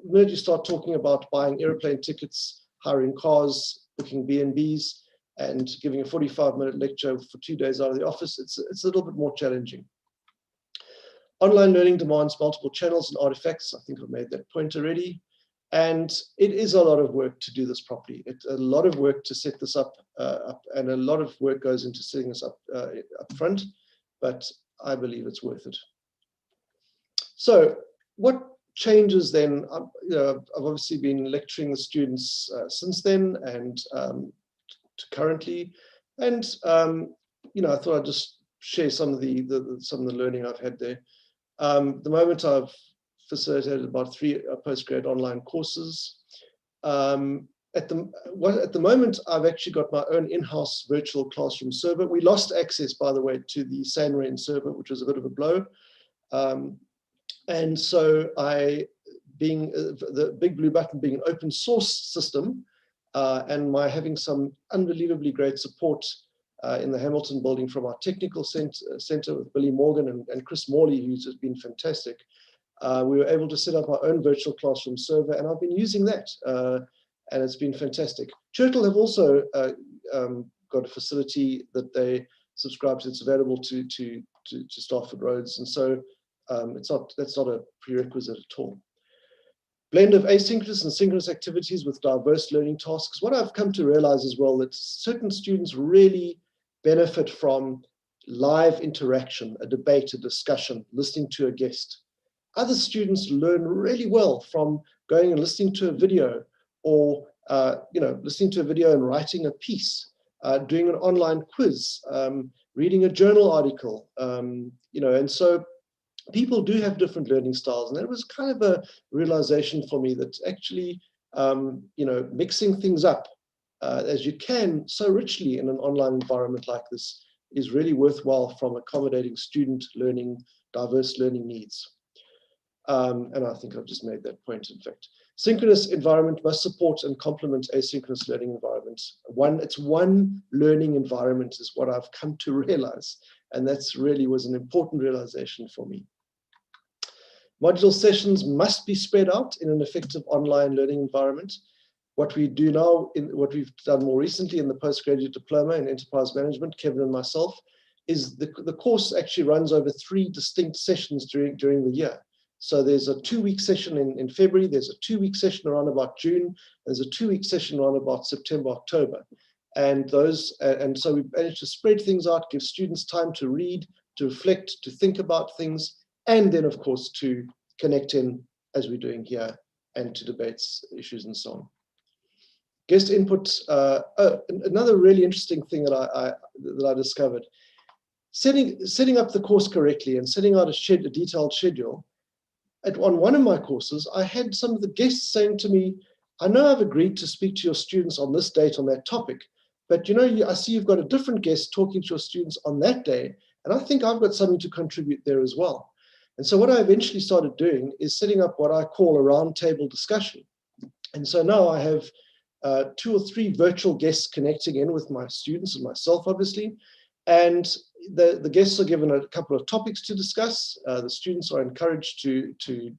The minute you start talking about buying airplane tickets, hiring cars, booking B&Bs, and giving a 45-minute lecture for 2 days out of the office, it's a little bit more challenging. Online learning demands multiple channels and artifacts. I think I've made that point already. And it is a lot of work to do this properly. It's a lot of work to set this up, and a lot of work goes into setting this up front, but I believe it's worth it. So what changes then? I've obviously been lecturing the students since then and currently, and I thought I'd just share some of the learning I've had there. The moment I've facilitated about 3 postgrad online courses. At the moment, I've actually got my own in-house virtual classroom server. We lost access, by the way, to the Sanren server, which was a bit of a blow. And so being the Big Blue Button being an open source system, and my having some unbelievably great support in the Hamilton building from our technical center with Billy Morgan and Chris Morley, who's just been fantastic. We were able to set up our own virtual classroom server, and I've been using that, and it's been fantastic. Churchill have also got a facility that they subscribe to. It's available to staff at Rhodes, and so that's not a prerequisite at all. Blend of asynchronous and synchronous activities with diverse learning tasks. What I've come to realize as well, that certain students really benefit from live interaction, a debate, a discussion, listening to a guest. Other students learn really well from going and listening to a video, or listening to a video and writing a piece, doing an online quiz, reading a journal article, and so people do have different learning styles. And that was kind of a realization for me that actually, mixing things up as you can so richly in an online environment like this is really worthwhile from accommodating student learning, diverse learning needs. And I think I've just made that point, in fact. Synchronous environment must support and complement asynchronous learning environments. It's one learning environment is what I've come to realize. And that's really was an important realization for me. Module sessions must be spread out in an effective online learning environment. What we do now, what we've done more recently in the postgraduate diploma in enterprise management, Kevin and myself, is the course actually runs over 3 distinct sessions during the year. So there's a 2-week session in February, there's a 2-week session around about June, there's a 2-week session around about September, October. And so we managed to spread things out, give students time to read, to reflect, to think about things, and then of course to connect in as we're doing here and to debates, issues and so on. Guest input, another really interesting thing that I discovered. Setting up the course correctly and setting out a detailed schedule. On one of my courses, I had some of the guests saying to me, I know I've agreed to speak to your students on this date on that topic, but you know, I see you've got a different guest talking to your students on that day, and I think I've got something to contribute there as well. And so what I eventually started doing is setting up what I call a roundtable discussion. And so now I have 2 or 3 virtual guests connecting in with my students and myself, obviously. And the guests are given a couple of topics to discuss. The students are encouraged to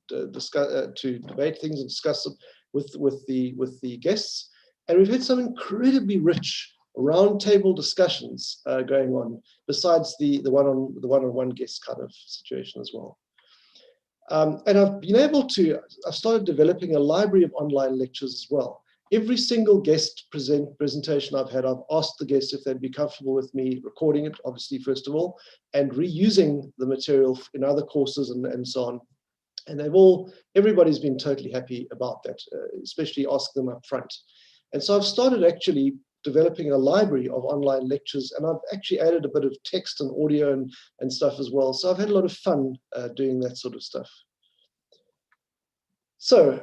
debate things and discuss them with the guests. And we've had some incredibly rich roundtable discussions going on, besides the one-on-one guest kind of situation as well. And I've started developing a library of online lectures as well. Every single guest presentation I've had, I've asked the guests if they'd be comfortable with me recording it, obviously, first of all, and reusing the material in other courses and so on. And everybody's been totally happy about that, especially asking them up front. And so I've started actually developing a library of online lectures, and I've actually added a bit of text and audio and stuff as well. So I've had a lot of fun doing that sort of stuff. So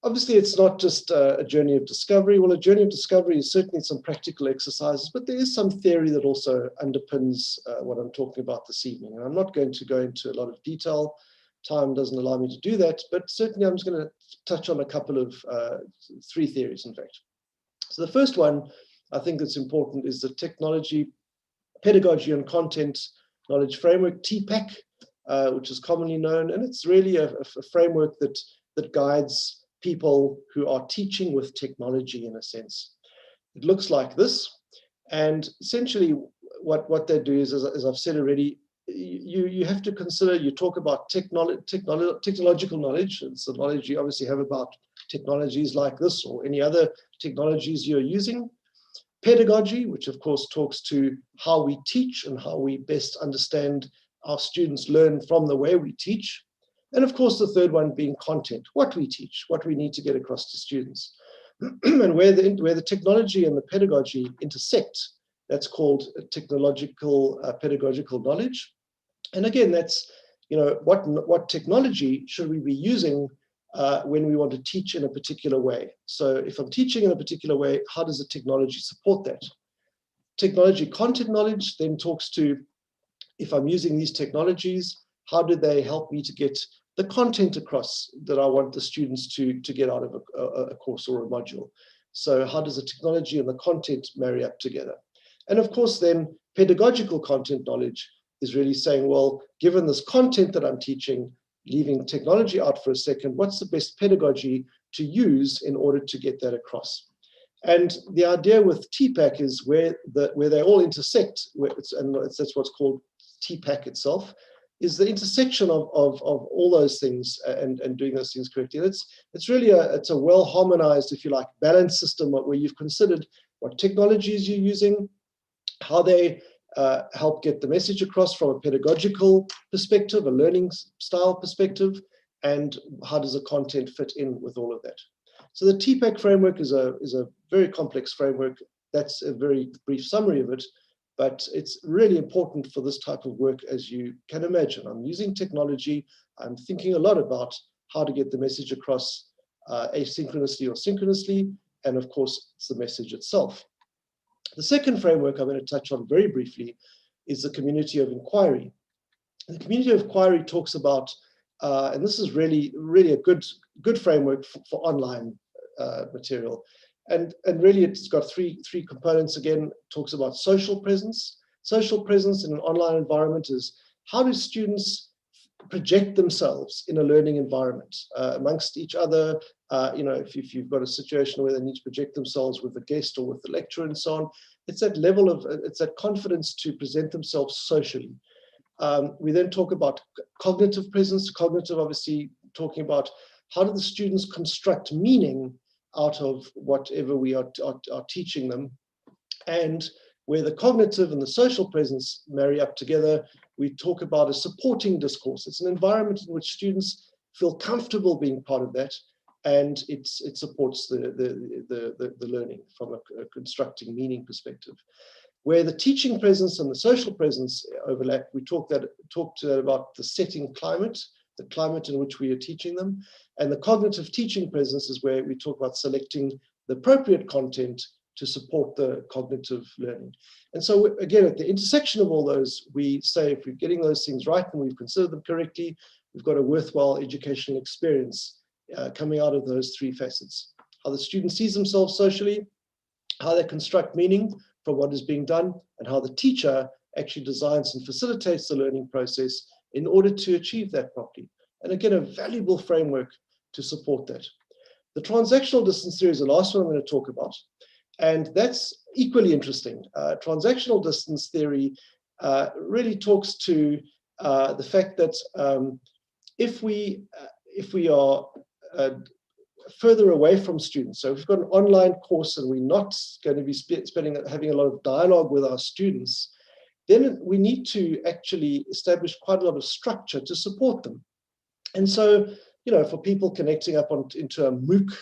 obviously, it's not just a journey of discovery. Well, a journey of discovery is certainly some practical exercises, but there is some theory that also underpins what I'm talking about this evening. And I'm not going to go into a lot of detail. Time doesn't allow me to do that, but certainly I'm just going to touch on a couple of 3 theories, in fact. So the first one I think that's important is the technology, pedagogy and content knowledge framework, TPAC, which is commonly known. And it's really a framework that guides people who are teaching with technology, in a sense. It looks like this. And essentially what they do is, as I've said already, you have to consider, you talk about technological knowledge. It's the knowledge you obviously have about technologies like this or any other technologies you're using. Pedagogy, which of course talks to how we teach and how we best understand our students learn from the way we teach. And of course, the third one being content, what we teach, what we need to get across to students. And where the technology and the pedagogy intersect, that's called technological pedagogical knowledge. And again, that's, you know, what technology should we be using when we want to teach in a particular way. So if I'm teaching in a particular way, how does the technology support that? Technology content knowledge then talks to, if I'm using these technologies, how do they help me to get the content across that I want the students to get out of a course or a module? So how does the technology and the content marry up together? And of course, then pedagogical content knowledge is really saying, well, given this content that I'm teaching, leaving technology out for a second, what's the best pedagogy to use in order to get that across? And the idea with TPAC is where they all intersect, and that's what's called TPAC itself, is the intersection of all those things and doing those things correctly. And it's really a well harmonized, if you like, balanced system where you've considered what technologies you're using, how they help get the message across from a pedagogical perspective, a learning style perspective, and how does the content fit in with all of that. So the TPAC framework is a very complex framework. That's a very brief summary of it, but it's really important for this type of work, as you can imagine. I'm using technology. I'm thinking a lot about how to get the message across asynchronously or synchronously, and of course, it's the message itself. The second framework I'm going to touch on very briefly is the community of inquiry. The community of inquiry talks about, and this is really a good framework for online material. And really it's got three components. Again, talks about social presence. Social presence in an online environment is, how do students project themselves in a learning environment amongst each other. If you've got a situation where they need to project themselves with a guest or with the lecturer and so on, it's that level of, it's that confidence to present themselves socially. We then talk about cognitive presence. Cognitive, obviously, talking about how do the students construct meaning out of whatever we are teaching them. And where the cognitive and the social presence marry up together, we talk about a supporting discourse. It's an environment in which students feel comfortable being part of that, and it supports the learning from a constructing meaning perspective. Where the teaching presence and the social presence overlap, we talked about the setting climate, the climate in which we are teaching them. And the cognitive teaching presence is where we talk about selecting the appropriate content to support the cognitive learning. And so again, at the intersection of all those, we say if we're getting those things right and we've considered them correctly, we've got a worthwhile educational experience coming out of those three facets. How the student sees themselves socially, how they construct meaning from what is being done, and how the teacher actually designs and facilitates the learning process in order to achieve that properly. And again, a valuable framework to support that. The transactional distance theory is the last one I'm going to talk about. And that's equally interesting. Transactional distance theory really talks to the fact that if we are further away from students, so if we've got an online course and we're not going to be having a lot of dialogue with our students, then we need to actually establish quite a lot of structure to support them. And so, for people connecting up into a MOOC,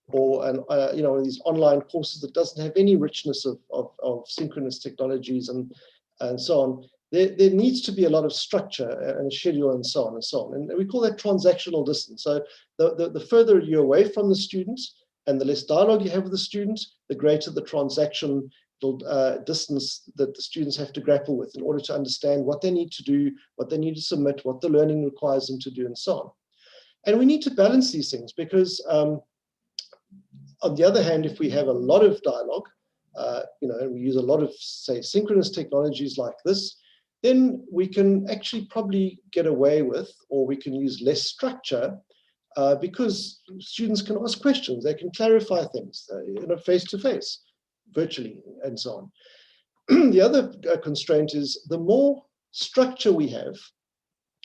or one of these online courses that doesn't have any richness of synchronous technologies and so on, there needs to be a lot of structure and a schedule and so on and so on. And we call that transactional distance. So the further you're away from the student and the less dialogue you have with the student, the greater the transactional distance that the students have to grapple with in order to understand what they need to do, what they need to submit, what the learning requires them to do, and so on. And we need to balance these things because on the other hand, if we have a lot of dialogue, and we use a lot of, say, synchronous technologies like this, then we can actually probably get away with, or we can use less structure because students can ask questions, they can clarify things, face-to-face, virtually, and so on. The other constraint is the more structure we have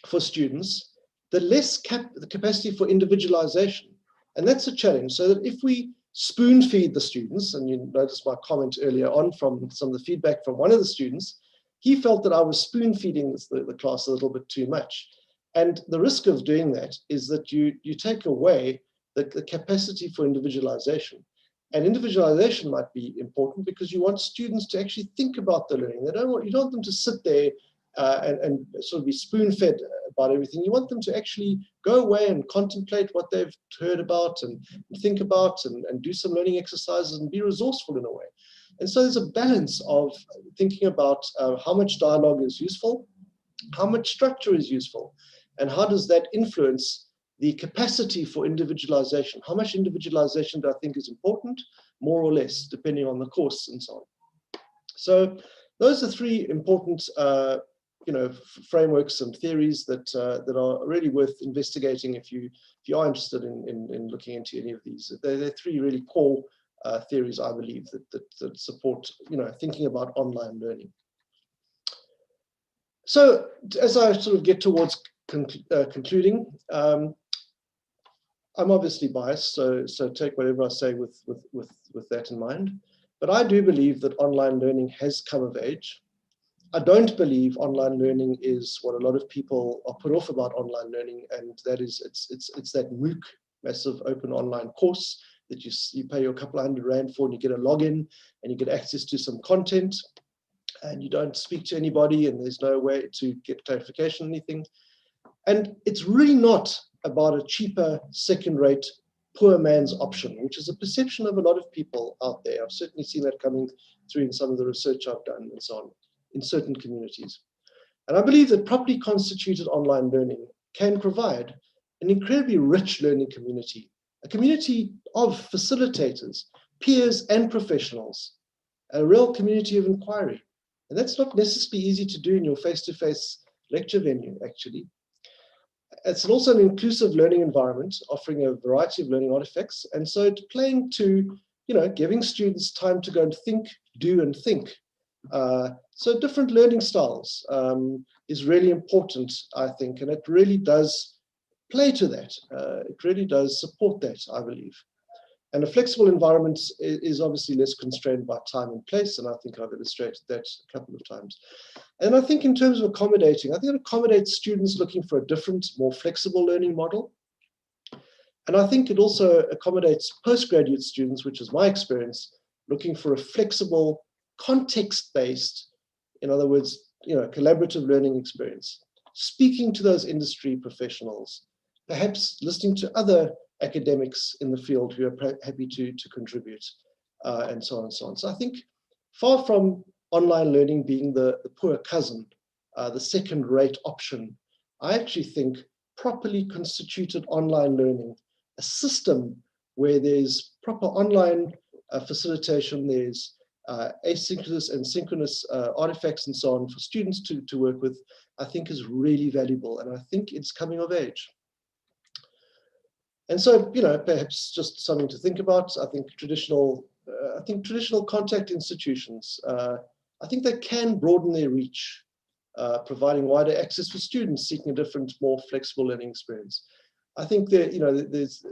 for students, the less the capacity for individualization. And that's a challenge. So that if we spoon feed the students, and you noticed my comment earlier on from some of the feedback from one of the students, he felt that I was spoon feeding the class a little bit too much. And the risk of doing that is that you take away the capacity for individualization. And individualization might be important because you want students to actually think about the learning. You don't want them to sit there and sort of be spoon-fed about everything. You want them to actually go away and contemplate what they've heard about and think about and do some learning exercises and be resourceful in a way. And so there's a balance of thinking about how much dialogue is useful, how much structure is useful, and how does that influence the capacity for individualization. How much individualization do I think is important, more or less, depending on the course and so on. So those are three important frameworks and theories that are really worth investigating if you are interested in looking into any of these. They're three really core theories, I believe, that support thinking about online learning. So as I sort of get towards concluding, I'm obviously biased, so take whatever I say with that in mind. But I do believe that online learning has come of age. I don't believe online learning is what a lot of people are put off about online learning, and that is it's that MOOC, massive open online course that you pay a couple of £100 for, and you get a login and you get access to some content, and you don't speak to anybody, and there's no way to get clarification or anything. And it's really not about a cheaper, second-rate, poor man's option, which is a perception of a lot of people out there. I've certainly seen that coming through in some of the research I've done and so on in certain communities. And I believe that properly constituted online learning can provide an incredibly rich learning community, a community of facilitators, peers and professionals, a real community of inquiry. And that's not necessarily easy to do in your face-to-face lecture venue, actually. It's also an inclusive learning environment, offering a variety of learning artifacts. And so playing to, giving students time to go and think, do and think. So different learning styles is really important, I think, and it really does play to that. It really does support that, I believe. And a flexible environment is obviously less constrained by time and place, and I think I've illustrated that a couple of times. And I think in terms of accommodating, I think it accommodates students looking for a different, more flexible learning model. And I think it also accommodates postgraduate students, which is my experience, looking for a flexible, context-based, in other words, collaborative learning experience, speaking to those industry professionals, perhaps listening to other academics in the field who are happy to contribute, and so on and so on. So I think far from online learning being the poor cousin, the second-rate option, I actually think properly constituted online learning, a system where there's proper online facilitation, there's asynchronous and synchronous artifacts and so on for students to work with, I think is really valuable, and I think it's coming of age. And so, perhaps just something to think about. I think traditional contact institutions, I think they can broaden their reach, providing wider access for students seeking a different, more flexible learning experience. I think that, there's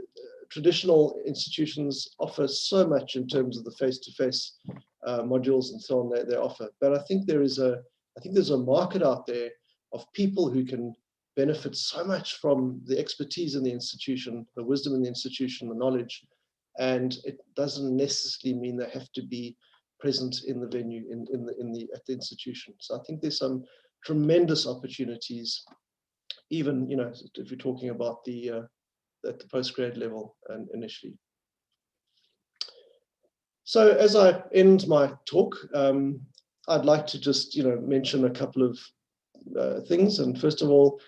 traditional institutions offer so much in terms of the face-to-face modules and so on they offer. But I think there's a market out there of people who can benefit so much from the expertise in the institution, the wisdom in the institution, the knowledge, and it doesn't necessarily mean they have to be present in the venue at the institution. So I think there's some tremendous opportunities, even if you're talking about at the postgrad level and initially. So as I end my talk, I'd like to just mention a couple of things. And first of all,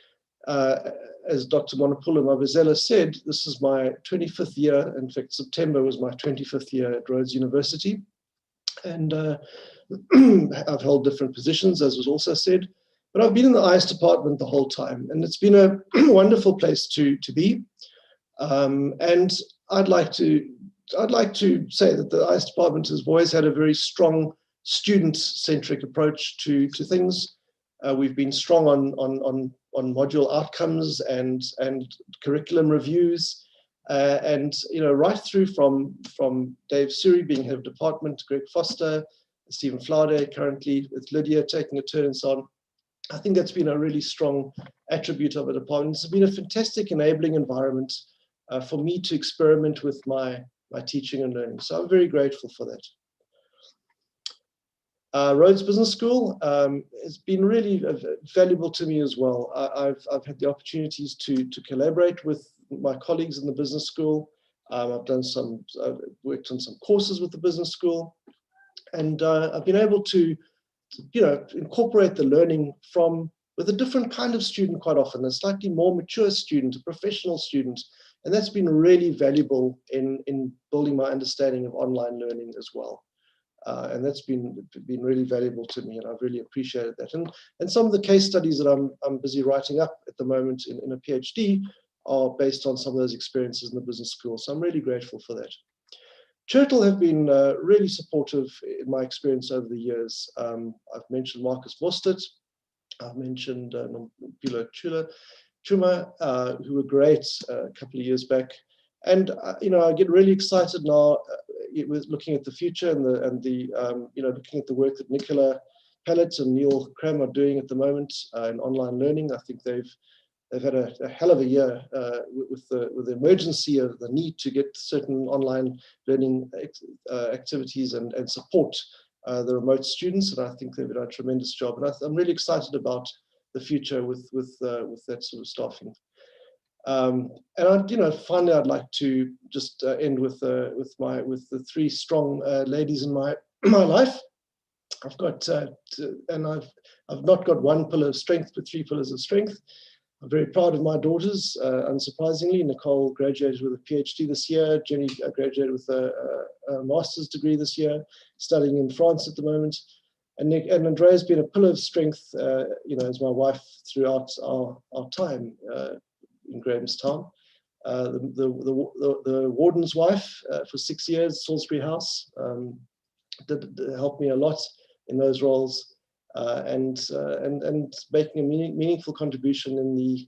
as Dr. Monopolo Mabizela said, this is my 25th year. In fact, September was my 25th year at Rhodes University. And I've held different positions, as was also said, but I've been in the IS department the whole time. And it's been a wonderful place to be. And I'd like to say that the IS department has always had a very strong student-centric approach to things. We've been strong on module outcomes and curriculum reviews, and right through from Dave Suri being head of department, Greg Foster, Stephen Flaude currently with Lydia taking a turn and so on. I think that's been a really strong attribute of the department. It's been a fantastic enabling environment for me to experiment with my teaching and learning. So I'm very grateful for that. Rhodes Business School has been really valuable to me as well. I've had the opportunities to collaborate with my colleagues in the business school. I've worked on some courses with the business school, and I've been able to, incorporate the learning with a different kind of student quite often, a slightly more mature student, a professional student, and that's been really valuable in building my understanding of online learning as well. And that's been really valuable to me, and I've really appreciated that. And some of the case studies that I'm busy writing up at the moment in a PhD are based on some of those experiences in the business school. So I'm really grateful for that. Churchill have been really supportive in my experience over the years. I've mentioned Marcus Mostert. I've mentioned Nompilo Chuma, who were great a couple of years back. And I get really excited now with looking at the future and looking at the work that Nicola Pallett and Neil Cram are doing at the moment in online learning. I think they've had a hell of a year with the emergency of the need to get certain online learning activities and support the remote students. And I think they've done a tremendous job. And I'm really excited about the future with that sort of staffing. And finally, I'd like to just end with the three strong ladies in my life. I've got I've not got one pillar of strength, but three pillars of strength. I'm very proud of my daughters. Unsurprisingly, Nicole graduated with a PhD this year. Jenny graduated with a master's degree this year, studying in France at the moment. And Andrea's been a pillar of strength, as my wife throughout our time. Grahamstown. The warden's wife for 6 years, Salisbury House, did help me a lot in those roles, and making a meaningful contribution in the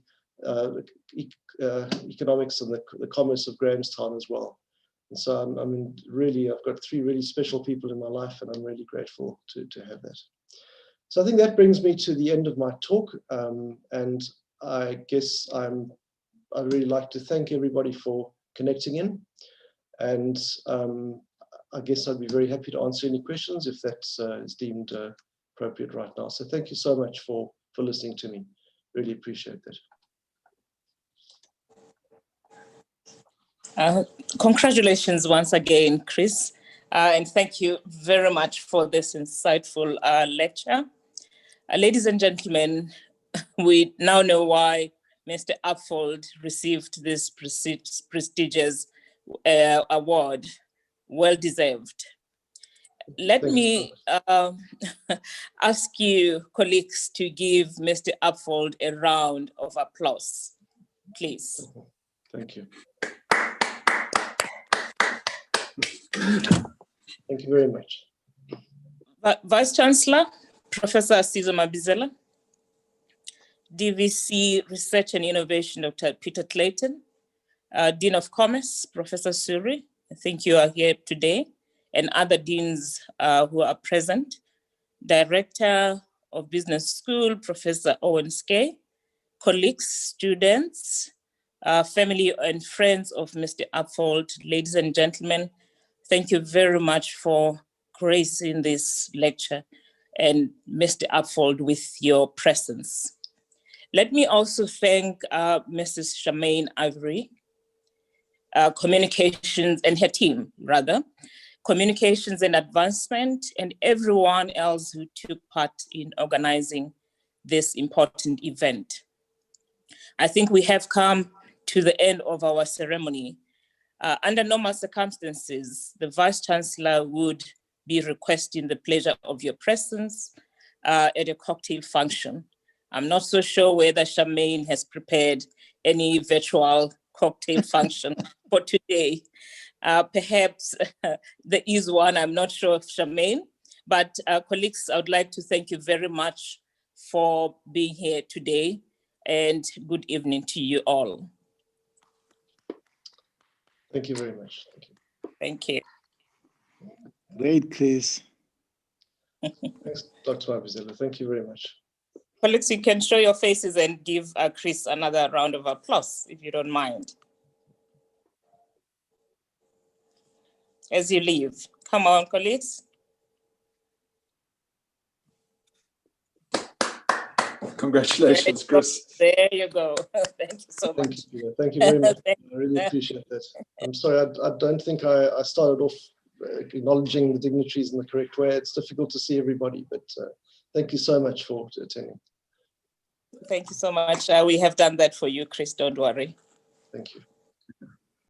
economics and the commerce of Grahamstown as well. And so I've got 3 really special people in my life, and I'm really grateful to have that. So I think that brings me to the end of my talk, and I guess I'd really like to thank everybody for connecting in, and I guess I'd be very happy to answer any questions if that is deemed appropriate right now. So thank you so much for listening to me. Really appreciate that. Congratulations once again, Chris, and thank you very much for this insightful lecture. Ladies and gentlemen, we now know why Mr. Upfold received this prestigious award. Well deserved. Let me ask you, colleagues, to give Mr. Upfold a round of applause, please. Thank you. Thank you very much. Vice Chancellor, Professor Sizo Mabizela, DVC Research and Innovation, Dr. Peter Clayton, Dean of Commerce, Professor Suri, I think you are here today, and other deans who are present, Director of Business School, Professor Owen Skay, colleagues, students, family and friends of Mr. Upfold, ladies and gentlemen, thank you very much for gracing this lecture and Mr. Upfold with your presence. Let me also thank Mrs. Charmaine Ivory, Communications and her team, rather, Communications and Advancement, and everyone else who took part in organizing this important event. I think we have come to the end of our ceremony. Under normal circumstances, the Vice Chancellor would be requesting the pleasure of your presence at a cocktail function. I'm not so sure whether Charmaine has prepared any virtual cocktail function for today. Perhaps there is one, I'm not sure of Charmaine, but colleagues, I would like to thank you very much for being here today, and good evening to you all. Thank you very much. Thank you. Thank you. Great, Chris. Thanks, Dr. Mabizela. Thank you very much. Colleagues, you can show your faces and give Chris another round of applause, if you don't mind. As you leave. Come on, colleagues. Congratulations, Chris. There you go. Thank you so much. Thank you very much. I really appreciate that. I'm sorry, I don't think I started off acknowledging the dignitaries in the correct way. It's difficult to see everybody, but thank you so much for attending. Thank you so much. We have done that for you, Chris, don't worry. Thank you.